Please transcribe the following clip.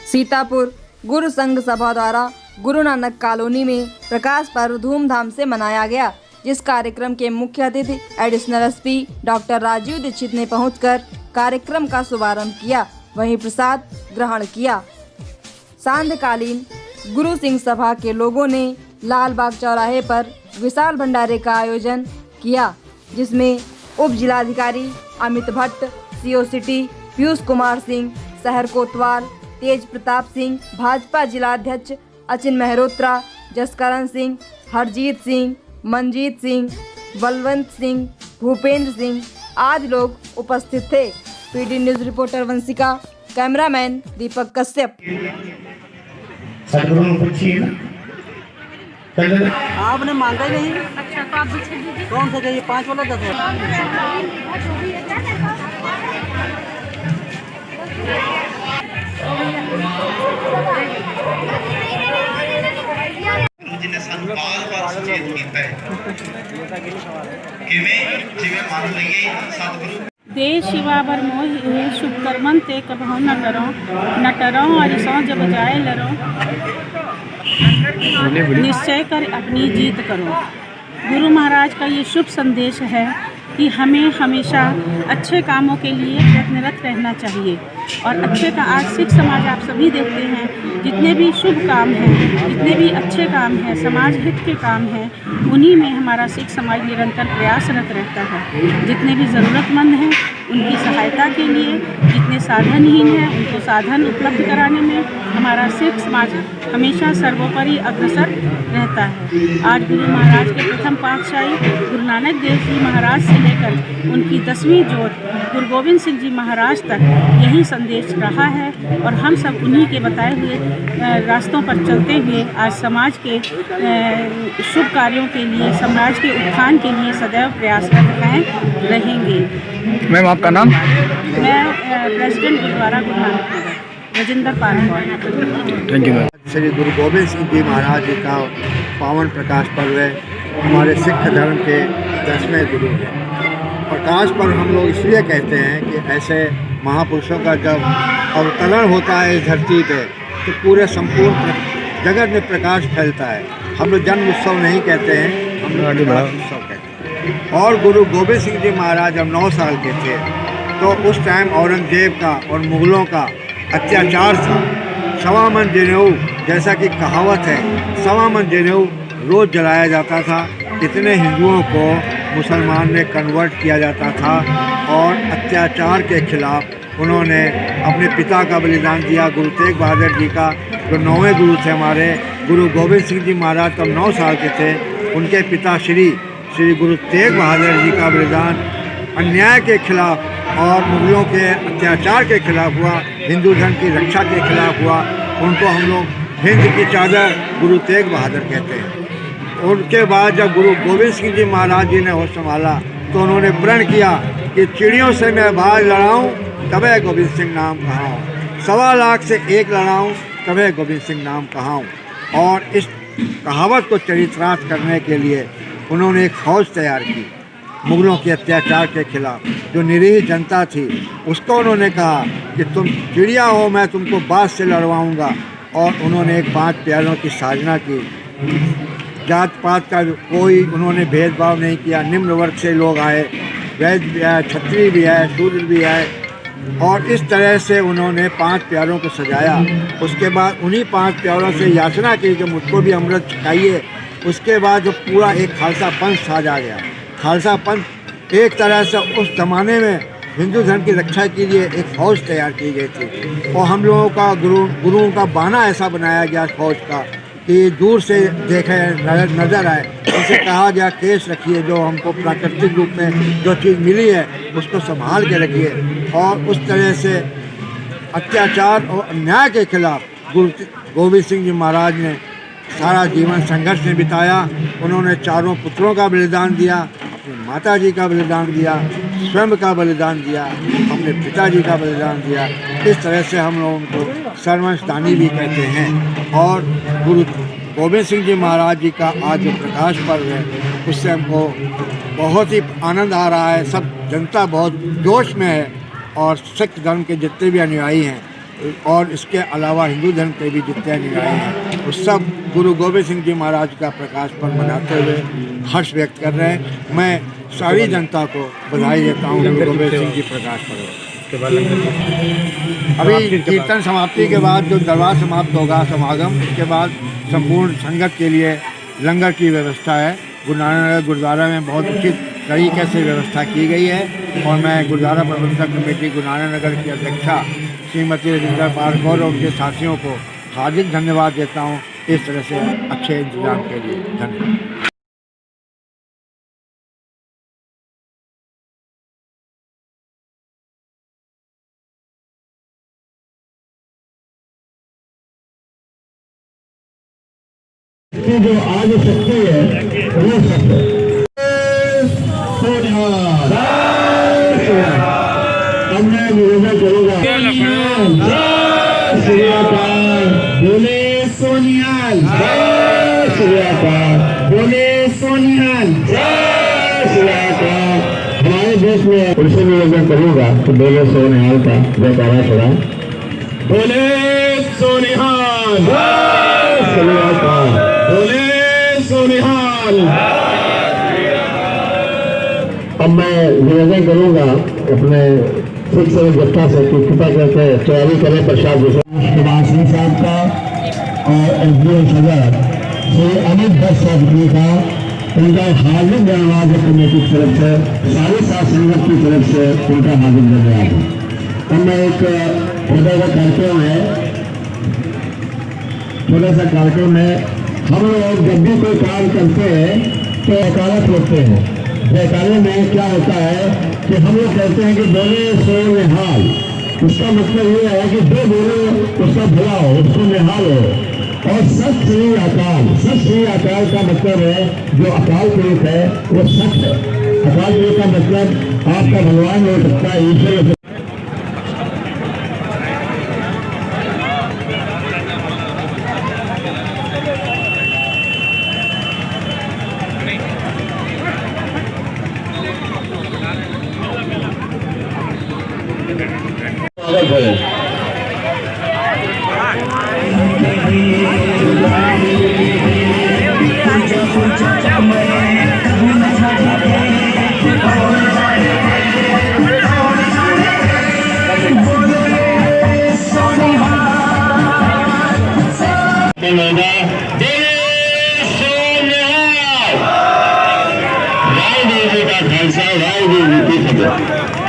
सीतापुर गुरु संघ सभा द्वारा गुरु नानक कॉलोनी में प्रकाश पर्व धूमधाम से मनाया गया, जिस कार्यक्रम के मुख्य अतिथि additional SP doctor Rajiv Dikshit ने पहुंचकर कार्यक्रम का शुभारंभ किया, वहीं प्रसाद ग्रहण किया। सांध्यकालीन गुरु सिंह सभा के लोगों ने लाल बाग चौराहे पर विशाल भंडारे का आयोजन किया, जिसमें उप जिलाधिकारी अमित भट्ट, सीओ सिटी पीयूष कुमार सिंह, शहर कोतवाल तेज प्रताप सिंह, भाजपा जिलाध्यक्ष अचिन मेहरोत्रा, जसकरण सिंह, हरजीत सिंह, मनजीत सिंह, बलवंत सिंह, भूपेंद्र सिंह आदि लोग उपस्थित थे। PD news reporter Vanshika, cameraman Deepak Kashyap. आपने मांगा ही नहीं। अच्छा तो आप कौन सा चाहिए, 5 वाला 10 वाला? जिन्हें सानू बार-बार सचेत कीता है किवें जिवें मान लईए सतगुरु देश शिवा बर मोहि शुभ कर्मन ते कबहु न टरो और सौ जब जाए लरो, निश्चय कर अपनी जीत करो। गुरु महाराज का ये शुभ संदेश है कि हमें हमेशा अच्छे कामों के लिए प्रयत्नरत रहना चाहिए और अच्छे का आज सिख समाज आप सभी देखते हैं, जितने भी शुभ काम हैं, जितने भी अच्छे काम हैं, समाज हित के काम हैं, उन्हीं में हमारा सिख समाज निरंतर प्रयासरत रहता है। जितने भी ज़रूरतमंद हैं उनकी सहायता के लिए, जितने साधनहीन हैं उनको साधन उपलब्ध कराने में हमारा सिख समाज हमेशा सर्वोपरि अग्रसर रहता है। आज गुरु महाराज के प्रथम पातशाही गुरु नानक देव जी महाराज से लेकर उनकी 10वीं जोत गुरु गोविंद सिंह जी महाराज तक यही संदेश रहा है और हम सब उन्हीं के बताए हुए रास्तों पर चलते हुए आज समाज के शुभ कार्यों के लिए, समाज के उत्थान के लिए सदैव प्रयासरत रहेंगे। मैम आपका नाम? मैं president Gurdwara Guru Nanak Nagar Rajendra Pal. Thank you. Shri Guru Gobind Singh ji महाराज जी का पावन प्रकाश पर्व है। हमारे सिख धर्म के 10वें गुरु हैं। प्रकाश पर्व हम लोग इसलिए कहते हैं कि ऐसे महापुरुषों का जब अवतरण होता है इस धरती पे तो पूरे संपूर्ण जगत में प्रकाश फैलता है। हम लोग जन्म उत्सव नहीं कहते हैं, हम लोग प्रकाश उत्सव कहते हैं। और गुरु गोविंद सिंह जी महाराज जब 9 साल के थे तो उस टाइम औरंगजेब का और मुग़लों का अत्याचार था। 1.25 मन जनेऊ, जैसा कि कहावत है, 1.25 मन जनेऊ रोज़ जलाया जाता था। इतने हिंदुओं को मुसलमान में कन्वर्ट किया जाता था और अत्याचार के खिलाफ उन्होंने अपने पिता का बलिदान दिया। गुरु तेग बहादुर जी का जो 9वें गुरु थे हमारे गुरु गोविंद सिंह जी महाराज तब 9 साल के थे। उनके पिता श्री गुरु तेग बहादुर जी का बलिदान अन्याय के खिलाफ और मुग़लों के अत्याचार के खिलाफ हुआ, हिंदू धर्म की रक्षा के खिलाफ हुआ। उनको हम लोग हिंद की चादर गुरु तेग बहादुर कहते हैं। उनके बाद जब गुरु गोविंद सिंह जी महाराज जी ने होश संभाला तो उन्होंने प्रण किया कि चिड़ियों से मैं बाज लड़ाऊँ तबे गोविंद सिंह नाम कहाऊँ, 1.25 लाख से 1 लड़ाऊँ तबे गोविंद सिंह नाम कहाऊँ। और इस कहावत को चरितार्थ करने के लिए उन्होंने एक फ़ौज तैयार की मुग़लों के अत्याचार के खिलाफ। जो निरीह जनता थी उसको उन्होंने कहा कि तुम चिड़िया हो, मैं तुमको बाज से लड़वाऊँगा। और उन्होंने एक 5 प्यारों की साधना की। जात पात का कोई उन्होंने भेदभाव नहीं किया। निम्न वर्ग से लोग आए, वैद्य भी आए, क्षत्रिय भी आए, शूद्र भी आए और इस तरह से उन्होंने 5 प्यारों को सजाया। उसके बाद उन्हीं 5 प्यारों से याचना की कि मुझको भी अमृत चखाइए। उसके बाद जो पूरा एक खालसा पंथ साज आ गया। खालसा पंथ एक तरह से उस ज़माने में हिंदू धर्म की रक्षा के लिए एक फ़ौज तैयार की गई थी और हम लोगों का गुरुओं का बाना ऐसा बनाया गया फ़ौज का कि दूर से देखे नज़र आए। उसे कहा गया केस रखिए, जो हमको प्राकृतिक रूप में जो चीज़ मिली है उसको संभाल के रखिए। और उस तरह से अत्याचार और अन्याय के खिलाफ गुरु गोविंद सिंह जी महाराज ने सारा जीवन संघर्ष में बिताया। उन्होंने 4 पुत्रों का बलिदान दिया, अपनी माता जी का बलिदान दिया, स्वयं का बलिदान दिया, अपने पिताजी का बलिदान दिया। इस तरह से हम लोग उनको सर्वंशदानी भी कहते हैं। और गुरु गोविंद सिंह जी महाराज जी का आज जो प्रकाश पर्व है उससे हमको बहुत ही आनंद आ रहा है। सब जनता बहुत जोश में है और सिख धर्म के जितने भी अनुयायी हैं और इसके अलावा हिंदू धर्म के भी जितने निकाय हैं वो सब गुरु गोबिंद सिंह जी महाराज का प्रकाश पर्व मनाते हुए हर्ष व्यक्त कर रहे हैं। मैं सारी जनता को बधाई देता हूँ गुरु गोबिंद सिंह जी प्रकाश पर्व। अभी कीर्तन समाप्ति के बाद जो दरबार समाप्त होगा समागम, उसके बाद संपूर्ण संगत के लिए लंगर की व्यवस्था है। गुरु नानक नगर गुरुद्वारा में बहुत उचित तरीके से व्यवस्था की गई है और मैं गुरुद्वारा प्रबंधक कमेटी गुरु नानक नगर की अध्यक्षा श्रीमती रजिंदर पाल कौर और उनके साथियों को हार्दिक धन्यवाद देता हूँ इस तरह से अच्छे इंतजाम के लिए। धन्यवाद। जो आज शक्ति है वो शक्ति मैं निवेदन करूँगा बोले सोनियाल, बोले सोनियाल, हमारे देश में उनसे निवेदन करूँगा कि बोले सोनिहाल का जयकारा चढ़ा। बोले सोनिहाल, बोले सोनिहाल। अब मैं निवेदन करूँगा अपने सिख सेवक जत्था से कि कृपा करके तैयारी करें प्रसाद कुमार सिंह साहब का और एसडीओ सदर श्री अमित भट्ट साहब जी का, उनका हार्दिक धन्यवाद है कमेटी की तरफ से, सारे साथ संगत की तरफ से उनका हार्दिक धन्यवाद है। अब मैं एक छोटा सा कार्यक्रम है, छोटा सा कार्यक्रम है। हम लोग जब भी कोई काम करते हैं तो जयकारा बोलते हैं। जयकारे में क्या होता है कि हम लोग कहते हैं कि बोले सो निहाल। उसका मतलब ये है कि जो बोले उसका भला हो, उसको निहाल हो। और सत श्री अकाल, सत श्री अकाल का मतलब है जो अकाल पुरुष है वो सत है। अकाल पुरुष का मतलब आपका भगवान हो सकता है, ईश्वर। वाहिगुरू जी का खालसा वाहिगुरू जी की फतेह।